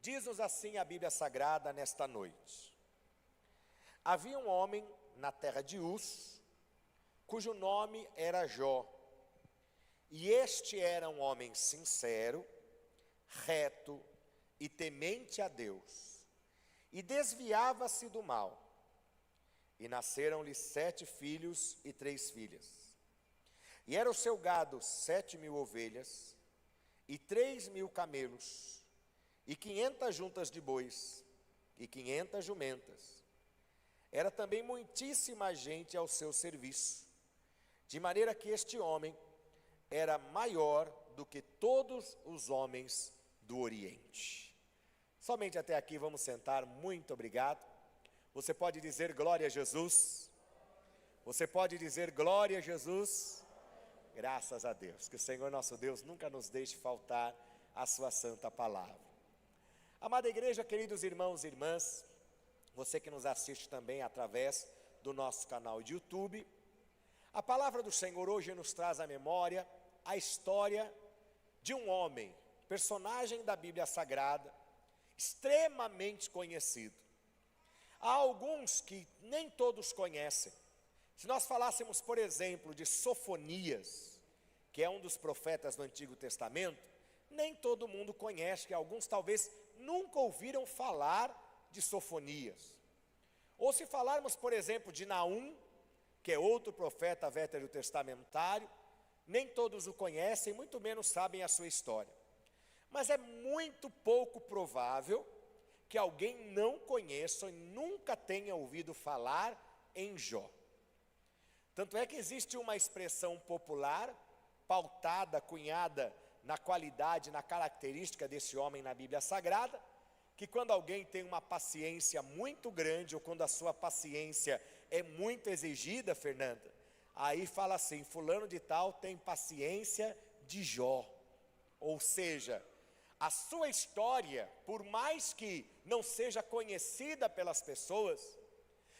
Diz-nos assim a Bíblia Sagrada nesta noite. Havia um homem na terra de Uz, cujo nome era Jó. E este era um homem sincero, reto e temente a Deus, e desviava-se do mal. E nasceram-lhe 7 filhos e 3 filhas. E era o seu gado 7.000 ovelhas, e 3.000 camelos, e 500 juntas de bois, e 500 jumentas. Era também muitíssima gente ao seu serviço, de maneira que este homem era maior do que todos os homens do Oriente. Somente até aqui, vamos sentar, muito obrigado. Você pode dizer glória a Jesus? Você pode dizer glória a Jesus? Graças a Deus, que o Senhor nosso Deus nunca nos deixe faltar a sua santa palavra. Amada igreja, queridos irmãos e irmãs, você que nos assiste também através do nosso canal de YouTube, a palavra do Senhor hoje nos traz à memória a história de um homem, personagem da Bíblia Sagrada, extremamente conhecido. Há alguns que nem todos conhecem. Se nós falássemos, por exemplo, de Sofonias, que é um dos profetas do Antigo Testamento, nem todo mundo conhece, que alguns talvez nunca ouviram falar de Sofonias. Ou se falarmos, por exemplo, de Naum, que é outro profeta veterotestamentário, nem todos o conhecem, muito menos sabem a sua história. Mas é muito pouco provável que alguém não conheça e nunca tenha ouvido falar em Jó. Tanto é que existe uma expressão popular, pautada, cunhada na qualidade, na característica desse homem na Bíblia Sagrada, que quando alguém tem uma paciência muito grande, ou quando a sua paciência é muito exigida, Fernanda, aí fala assim, fulano de tal tem paciência de Jó. Ou seja, a sua história, por mais que não seja conhecida pelas pessoas,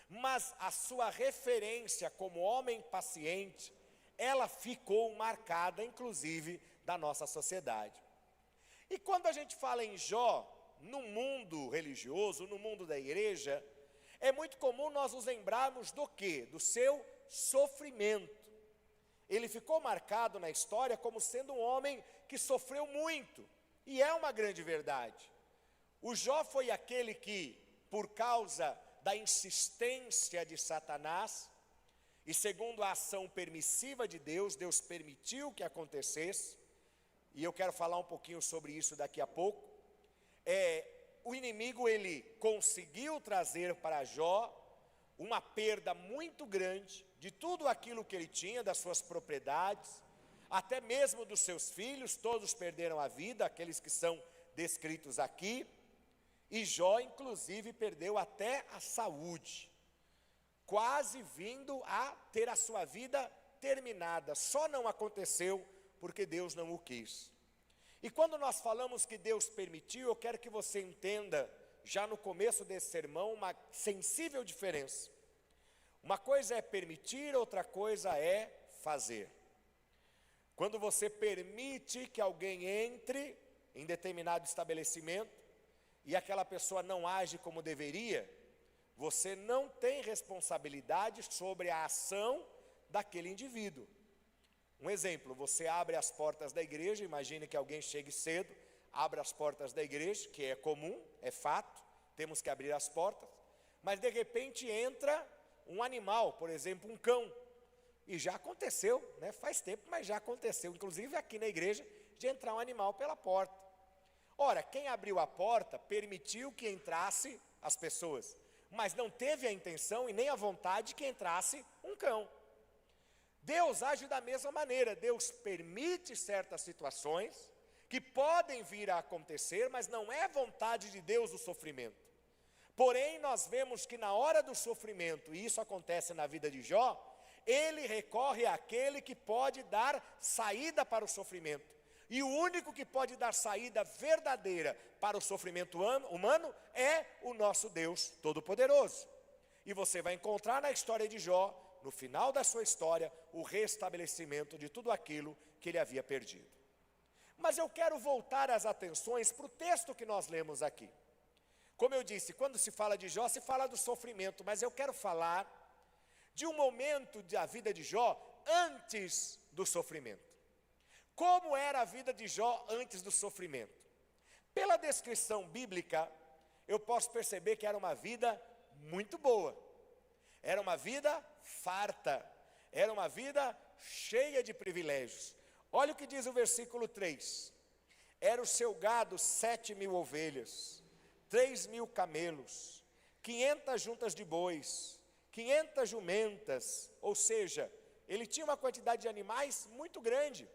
mas a sua referência como homem paciente, ela ficou marcada, inclusive, da nossa sociedade. E quando a gente fala em Jó, no mundo religioso, no mundo da igreja, é muito comum nós nos lembrarmos do quê? Do seu sofrimento. Ele ficou marcado na história como sendo um homem que sofreu muito. E é uma grande verdade. O Jó foi aquele que, por causa da insistência de Satanás, e segundo a ação permissiva de Deus, Deus permitiu que acontecesse, e eu quero falar um pouquinho sobre isso daqui a pouco. O inimigo, ele conseguiu trazer para Jó uma perda muito grande de tudo aquilo que ele tinha, das suas propriedades, até mesmo dos seus filhos, todos perderam a vida, aqueles que são descritos aqui, e Jó inclusive perdeu até a saúde, quase vindo a ter a sua vida terminada, só não aconteceu porque Deus não o quis. E quando nós falamos que Deus permitiu, eu quero que você entenda, já no começo desse sermão, uma sensível diferença. Uma coisa é permitir, outra coisa é fazer. Quando você permite que alguém entre em determinado estabelecimento e aquela pessoa não age como deveria, você não tem responsabilidade sobre a ação daquele indivíduo. Um exemplo, você abre as portas da igreja, imagine que alguém chegue cedo, abre as portas da igreja, que é comum, é fato, temos que abrir as portas, mas de repente entra um animal, por exemplo, um cão. E já aconteceu, né? Faz tempo, mas já aconteceu, inclusive aqui na igreja, de entrar um animal pela porta. Ora, quem abriu a porta permitiu que entrasse as pessoas, mas não teve a intenção e nem a vontade que entrasse um cão. Deus age da mesma maneira, Deus permite certas situações que podem vir a acontecer, mas não é vontade de Deus o sofrimento. Porém, nós vemos que na hora do sofrimento, e isso acontece na vida de Jó, ele recorre àquele que pode dar saída para o sofrimento. E o único que pode dar saída verdadeira para o sofrimento humano é o nosso Deus Todo-Poderoso. E você vai encontrar na história de Jó, no final da sua história, o restabelecimento de tudo aquilo que ele havia perdido. Mas eu quero voltar as atenções para o texto que nós lemos aqui. Como eu disse, quando se fala de Jó, se fala do sofrimento, mas eu quero falar de um momento da vida de Jó antes do sofrimento. Como era a vida de Jó antes do sofrimento? Pela descrição bíblica, eu posso perceber que era uma vida muito boa. Era uma vida farta. Era uma vida cheia de privilégios. Olha o que diz o versículo 3. Era o seu gado 7.000 ovelhas, 3.000 camelos, 500 juntas de bois, 500 jumentas, ou seja, ele tinha uma quantidade de animais muito grande.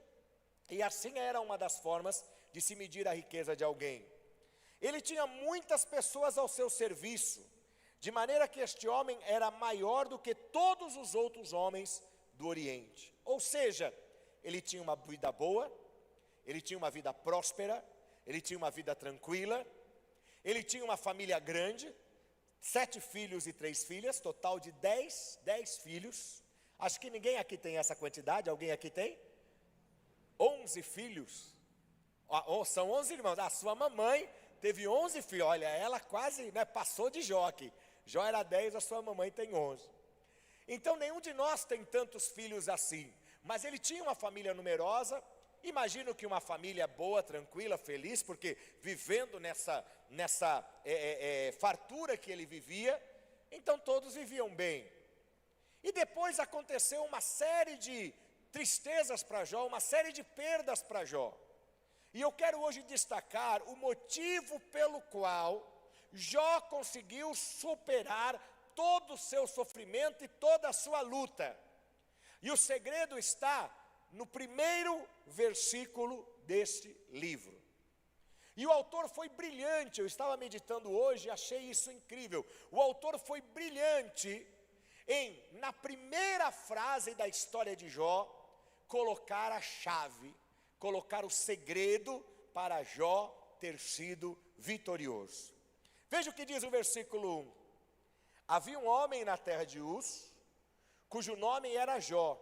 E assim era uma das formas de se medir a riqueza de alguém. Ele tinha muitas pessoas ao seu serviço, de maneira que este homem era maior do que todos os outros homens do Oriente. Ou seja, ele tinha uma vida boa, ele tinha uma vida próspera, ele tinha uma vida tranquila, ele tinha uma família grande, 7 filhos e 3 filhas, total de 10 filhos. Acho que ninguém aqui tem essa quantidade, alguém aqui tem? 11 filhos, são 11 irmãos, a sua mamãe teve 11 filhos, olha, ela quase passou de Jó aqui. Jó era 10, a sua mamãe tem 11. Então nenhum de nós tem tantos filhos assim, mas ele tinha uma família numerosa. Imagino que uma família boa, tranquila, feliz, porque vivendo nessa fartura que ele vivia, então todos viviam bem. E depois aconteceu uma série de tristezas para Jó, uma série de perdas para Jó. E eu quero hoje destacar o motivo pelo qual Jó conseguiu superar todo o seu sofrimento e toda a sua luta. E o segredo está no primeiro versículo deste livro. E o autor foi brilhante, eu estava meditando hoje e achei isso incrível. O autor foi brilhante em, na primeira frase da história de Jó, colocar a chave, colocar o segredo para Jó ter sido vitorioso. Veja o que diz o versículo 1. Havia um homem na terra de Uz, cujo nome era Jó.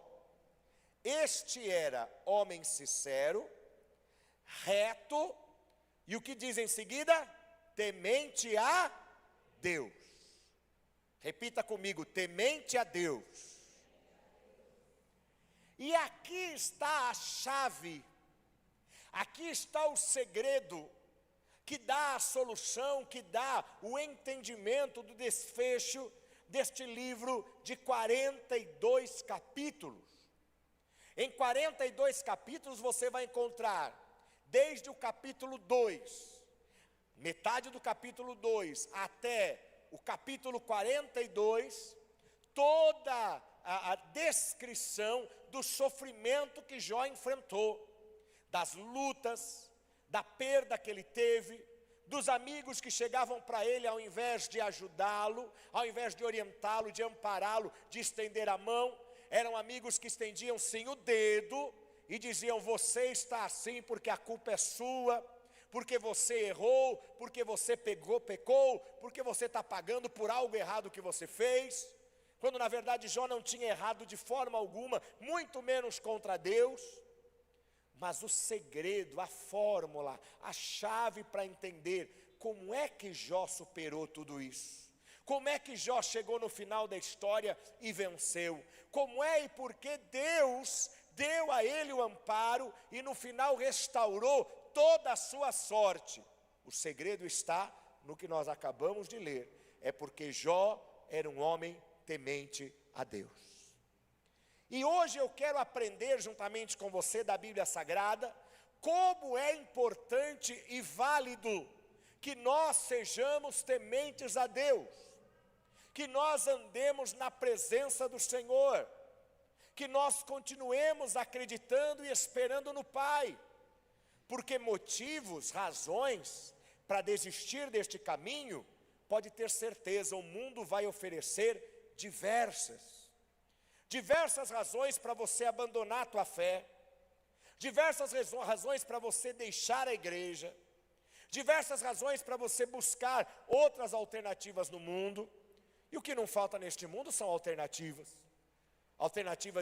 Este era homem sincero, reto, e o que diz em seguida? Temente a Deus. Repita comigo, temente a Deus. E aqui está a chave, aqui está o segredo, que dá a solução, que dá o entendimento do desfecho deste livro de 42 capítulos. Em 42 capítulos você vai encontrar, desde o capítulo 2, metade do capítulo 2, até o capítulo 42, toda a descrição do sofrimento que Jó enfrentou, das lutas, da perda que ele teve, dos amigos que chegavam para ele ao invés de ajudá-lo, ao invés de orientá-lo, de ampará-lo, de estender a mão, eram amigos que estendiam sim o dedo e diziam: você está assim porque a culpa é sua, porque você errou, porque você pecou, porque você está pagando por algo errado que você fez, quando na verdade Jó não tinha errado de forma alguma, muito menos contra Deus. Mas o segredo, a fórmula, a chave para entender como é que Jó superou tudo isso, como é que Jó chegou no final da história e venceu, como é e por que Deus deu a ele o amparo e no final restaurou toda a sua sorte. O segredo está no que nós acabamos de ler, é porque Jó era um homem temente a Deus. E hoje eu quero aprender juntamente com você da Bíblia Sagrada, como é importante e válido que nós sejamos tementes a Deus, que nós andemos na presença do Senhor, que nós continuemos acreditando e esperando no Pai, porque motivos, razões para desistir deste caminho, pode ter certeza, o mundo vai oferecer diversas razões para você abandonar a tua fé, diversas razões para você deixar a igreja, diversas razões para você buscar outras alternativas no mundo. E o que não falta neste mundo são alternativas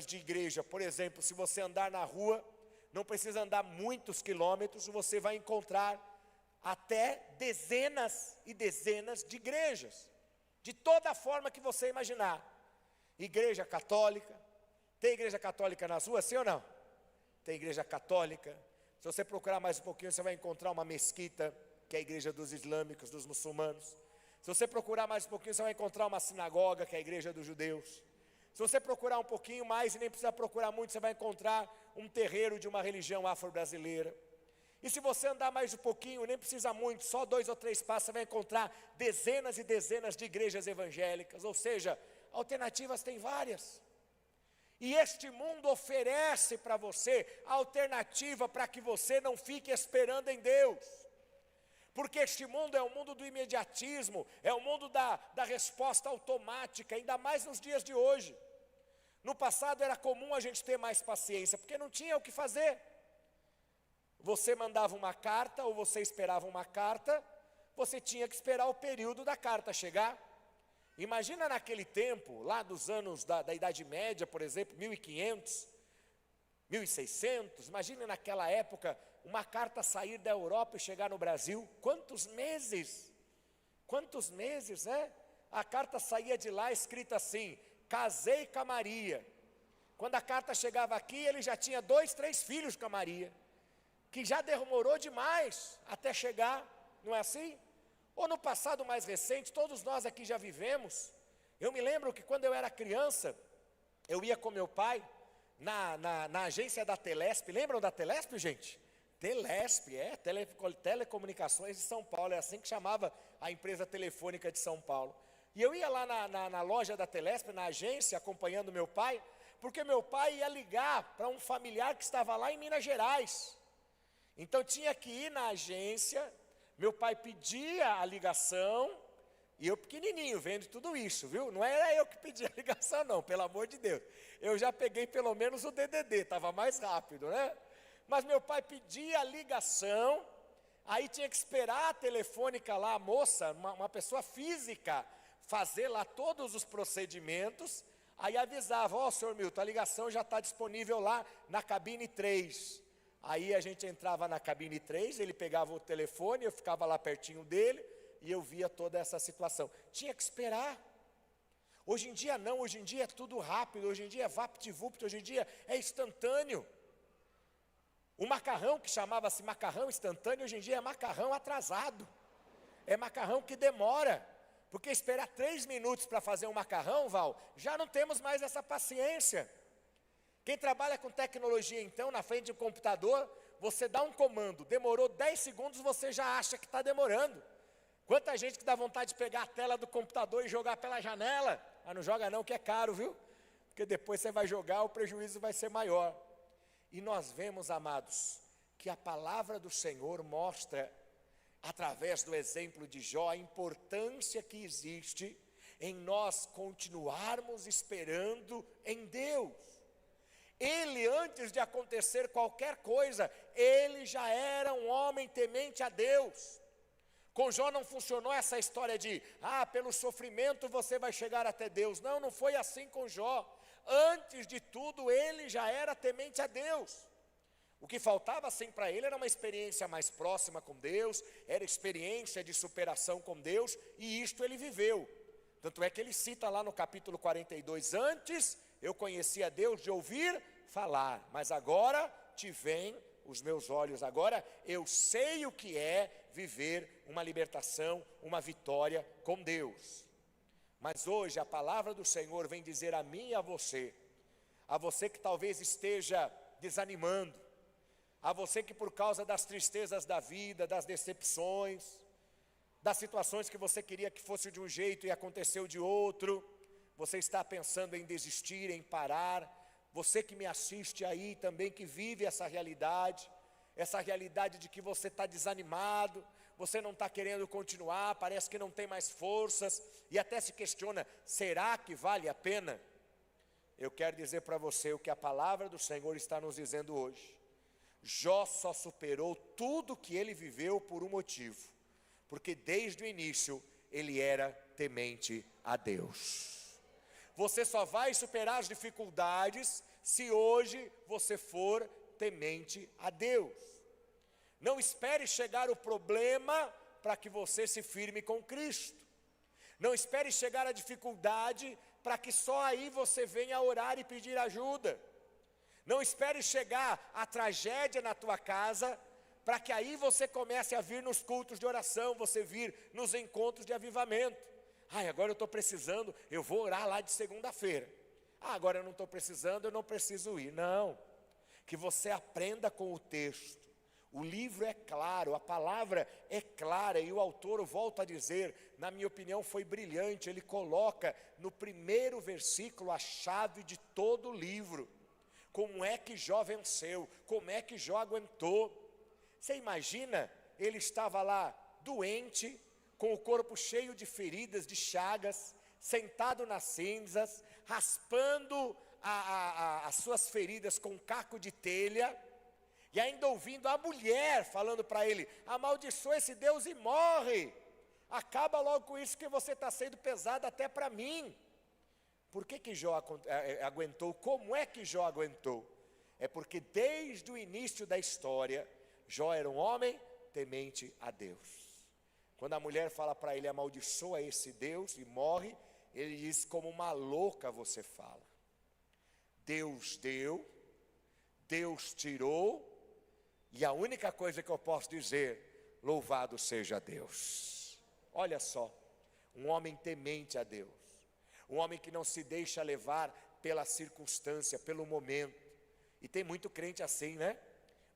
de igreja. Por exemplo, se você andar na rua, não precisa andar muitos quilômetros, você vai encontrar até dezenas e dezenas de igrejas, de toda forma que você imaginar. Igreja católica, tem igreja católica nas ruas, sim ou não? Tem igreja católica. Se você procurar mais um pouquinho, você vai encontrar uma mesquita, que é a igreja dos islâmicos, dos muçulmanos. Se você procurar mais um pouquinho, você vai encontrar uma sinagoga, que é a igreja dos judeus. Se você procurar um pouquinho mais, e nem precisa procurar muito, você vai encontrar um terreiro de uma religião afro-brasileira. E se você andar mais um pouquinho, nem precisa muito, só 2 ou 3 passos, você vai encontrar dezenas e dezenas de igrejas evangélicas. Ou seja, alternativas tem várias. E este mundo oferece para você a alternativa para que você não fique esperando em Deus. Porque este mundo é o mundo do imediatismo, é o mundo da resposta automática, ainda mais nos dias de hoje. No passado era comum a gente ter mais paciência, porque não tinha o que fazer. Você mandava uma carta, ou você esperava uma carta, você tinha que esperar o período da carta chegar. Imagina naquele tempo, lá dos anos da Idade Média, por exemplo, 1500, 1600, imagina naquela época, uma carta sair da Europa e chegar no Brasil, quantos meses, né? A carta saía de lá escrita assim, casei com a Maria. Quando a carta chegava aqui, ele já tinha 2, 3 filhos com a Maria, que já demorou demais até chegar, não é assim? Ou no passado mais recente, todos nós aqui já vivemos. Eu me lembro que quando eu era criança, eu ia com meu pai na agência da Telesp. Lembram da Telesp, gente? Telesp, Telecomunicações de São Paulo, é assim que chamava a empresa telefônica de São Paulo. E eu ia lá na loja da Telesp, na agência, acompanhando meu pai, porque meu pai ia ligar para um familiar que estava lá em Minas Gerais. Então tinha que ir na agência. Meu pai pedia a ligação, e eu pequenininho, vendo tudo isso, viu? Não era eu que pedia a ligação não, pelo amor de Deus. Eu já peguei pelo menos o DDD, estava mais rápido, né? Mas meu pai pedia a ligação, aí tinha que esperar a telefônica lá, a moça, uma pessoa física, fazer lá todos os procedimentos, aí avisava, ó, senhor Milton, a ligação já está disponível lá na cabine 3. Aí a gente entrava na cabine 3, ele pegava o telefone, eu ficava lá pertinho dele, e eu via toda essa situação. Tinha que esperar. Hoje em dia não, hoje em dia é tudo rápido, hoje em dia é vapt-vupt, hoje em dia é instantâneo. O macarrão que chamava-se macarrão instantâneo, hoje em dia é macarrão atrasado. É macarrão que demora. Porque esperar 3 minutos para fazer um macarrão, Val, já não temos mais essa paciência. Quem trabalha com tecnologia, então, na frente de um computador, você dá um comando, demorou 10 segundos, você já acha que está demorando. Quanta gente que dá vontade de pegar a tela do computador e jogar pela janela. Ah, não joga não, que é caro, viu? Porque depois você vai jogar, o prejuízo vai ser maior. E nós vemos, amados, que a palavra do Senhor mostra, através do exemplo de Jó, a importância que existe em nós continuarmos esperando em Deus. Ele, antes de acontecer qualquer coisa, ele já era um homem temente a Deus. Com Jó não funcionou essa história de, pelo sofrimento você vai chegar até Deus. Não, não foi assim com Jó. Antes de tudo, ele já era temente a Deus. O que faltava, sim, para ele era uma experiência mais próxima com Deus, era experiência de superação com Deus, e isto ele viveu. Tanto é que ele cita lá no capítulo 42, antes eu conhecia Deus de ouvir falar, mas agora te veem os meus olhos, agora eu sei o que é viver uma libertação, uma vitória com Deus. Mas hoje a palavra do Senhor vem dizer a mim e a você que talvez esteja desanimando, a você que por causa das tristezas da vida, das decepções, das situações que você queria que fosse de um jeito e aconteceu de outro, você está pensando em desistir, em parar. Você que me assiste aí também, que vive essa realidade de que você está desanimado, você não está querendo continuar, parece que não tem mais forças, e até se questiona, será que vale a pena? Eu quero dizer para você o que a palavra do Senhor está nos dizendo hoje. Jó só superou tudo que ele viveu por um motivo, porque desde o início ele era temente a Deus. Você só vai superar as dificuldades se hoje você for temente a Deus. Não espere chegar o problema para que você se firme com Cristo. Não espere chegar a dificuldade para que só aí você venha orar e pedir ajuda. Não espere chegar a tragédia na tua casa para que aí você comece a vir nos cultos de oração, você vir nos encontros de avivamento. Agora eu estou precisando, eu vou orar lá de segunda-feira. Agora eu não estou precisando, eu não preciso ir. Não, que você aprenda com o texto. O livro é claro, a palavra é clara, e o autor, volta a dizer, na minha opinião foi brilhante, ele coloca no primeiro versículo a chave de todo o livro. Como é que Jó venceu, como é que Jó aguentou. Você imagina, ele estava lá doente, com o corpo cheio de feridas, de chagas, sentado nas cinzas, raspando as suas feridas com um caco de telha, e ainda ouvindo a mulher falando para ele: amaldiçoa esse Deus e morre, acaba logo com isso que você está sendo pesado até para mim. Por que Jó aguentou? Como é que Jó aguentou? É porque desde o início da história, Jó era um homem temente a Deus. Quando a mulher fala para ele: amaldiçoa esse Deus e morre, ele diz: como uma louca você fala. Deus deu, Deus tirou, e a única coisa que eu posso dizer: louvado seja Deus. Olha só, um homem temente a Deus, um homem que não se deixa levar pela circunstância, pelo momento. E tem muito crente assim, né?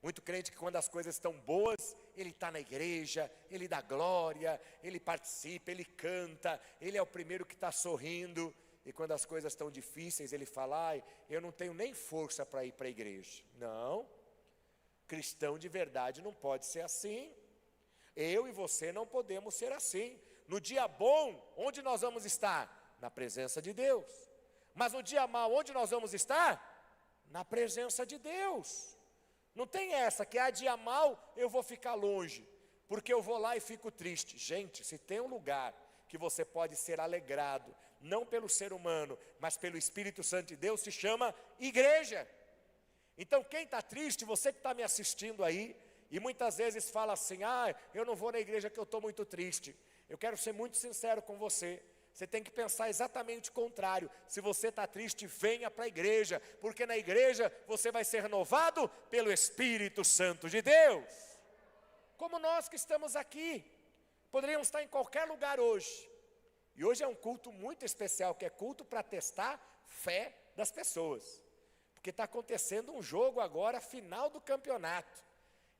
Muito crente que quando as coisas estão boas, ele está na igreja, ele dá glória, ele participa, ele canta, ele é o primeiro que está sorrindo. E quando as coisas estão difíceis, ele fala: eu não tenho nem força para ir para a igreja. Não, cristão de verdade não pode ser assim. Eu e você não podemos ser assim. No dia bom, onde nós vamos estar? Na presença de Deus. Mas no dia mau, onde nós vamos estar? Na presença de Deus. Não tem essa que dia mau eu vou ficar longe, porque eu vou lá e fico triste. Gente, se tem um lugar que você pode ser alegrado, não pelo ser humano, mas pelo Espírito Santo de Deus, se chama igreja. Então quem está triste, você que está me assistindo aí, e muitas vezes fala assim: eu não vou na igreja que eu estou muito triste. Eu quero ser muito sincero com você. Você tem que pensar exatamente o contrário. Se você está triste, venha para a igreja, porque na igreja você vai ser renovado pelo Espírito Santo de Deus. Como nós que estamos aqui, poderíamos estar em qualquer lugar hoje. E hoje é um culto muito especial, que é culto para testar fé das pessoas. Porque está acontecendo um jogo agora, final do campeonato.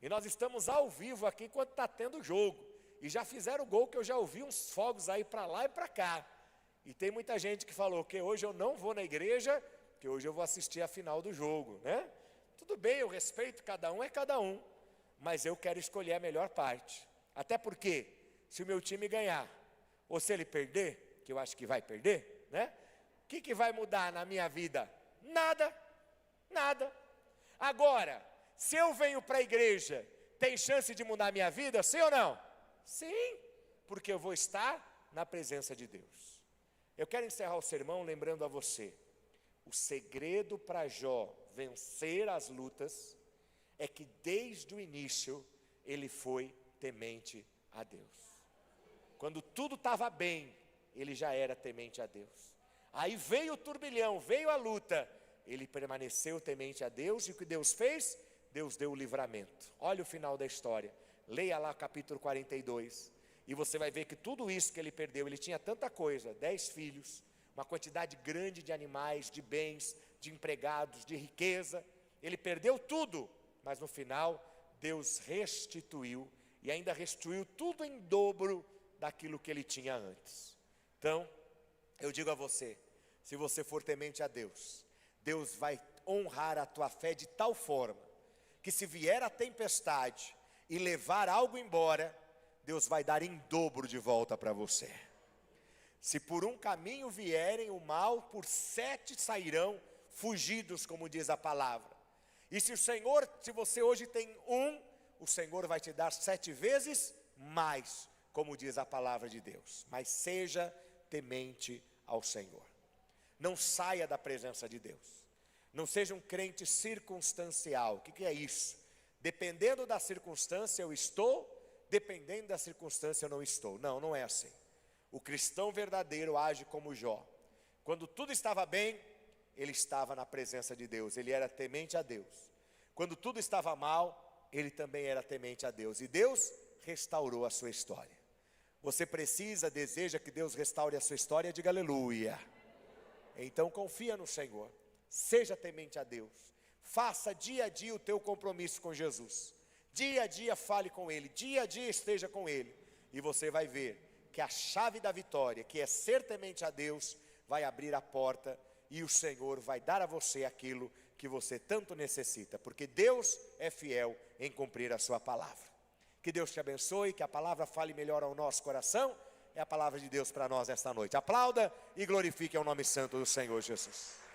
E nós estamos ao vivo aqui enquanto está tendo o jogo. E já fizeram o gol, que eu já ouvi uns fogos aí para lá e para cá. E tem muita gente que falou que hoje eu não vou na igreja, que hoje eu vou assistir a final do jogo, né? Tudo bem, eu respeito, cada um é cada um, mas eu quero escolher a melhor parte. Até porque, se o meu time ganhar, ou se ele perder, que eu acho que vai perder, né? O que vai mudar na minha vida? Nada, nada. Agora, se eu venho para a igreja, tem chance de mudar a minha vida, sim ou não? Sim, porque eu vou estar na presença de Deus. Eu quero encerrar o sermão lembrando a você: o segredo para Jó vencer as lutas é que desde o início ele foi temente a Deus. Quando tudo estava bem, ele já era temente a Deus. Aí veio o turbilhão, veio a luta, ele permaneceu temente a Deus, e o que Deus fez? Deus deu o livramento. Olha o final da história. Leia lá capítulo 42, e você vai ver que tudo isso que ele perdeu, ele tinha tanta coisa: 10 filhos, uma quantidade grande de animais, de bens, de empregados, de riqueza. Ele perdeu tudo, mas no final, Deus restituiu, e ainda restituiu tudo em dobro daquilo que ele tinha antes. Então, eu digo a você, se você for temente a Deus, Deus vai honrar a tua fé de tal forma, que se vier a tempestade e levar algo embora, Deus vai dar em dobro de volta para você. Se por um caminho vierem o mal, por 7 sairão fugidos, como diz a palavra. E se você hoje tem o Senhor vai te dar 7 vezes mais, como diz a palavra de Deus. Mas seja temente ao Senhor. Não saia da presença de Deus. Não seja um crente circunstancial. O que é isso? Dependendo da circunstância eu estou, dependendo da circunstância eu não estou. Não, não é assim. O cristão verdadeiro age como Jó. Quando tudo estava bem, ele estava na presença de Deus, ele era temente a Deus. Quando tudo estava mal, ele também era temente a Deus. E Deus restaurou a sua história. Você precisa, deseja que Deus restaure a sua história? Diga aleluia. Então confia no Senhor. Seja temente a Deus. Faça dia a dia o teu compromisso com Jesus. Dia a dia fale com Ele. Dia a dia esteja com Ele. E você vai ver que a chave da vitória, que é ser temente a Deus, vai abrir a porta e o Senhor vai dar a você aquilo que você tanto necessita. Porque Deus é fiel em cumprir a sua palavra. Que Deus te abençoe, que a palavra fale melhor ao nosso coração. É a palavra de Deus para nós esta noite. Aplauda e glorifique o nome santo do Senhor Jesus.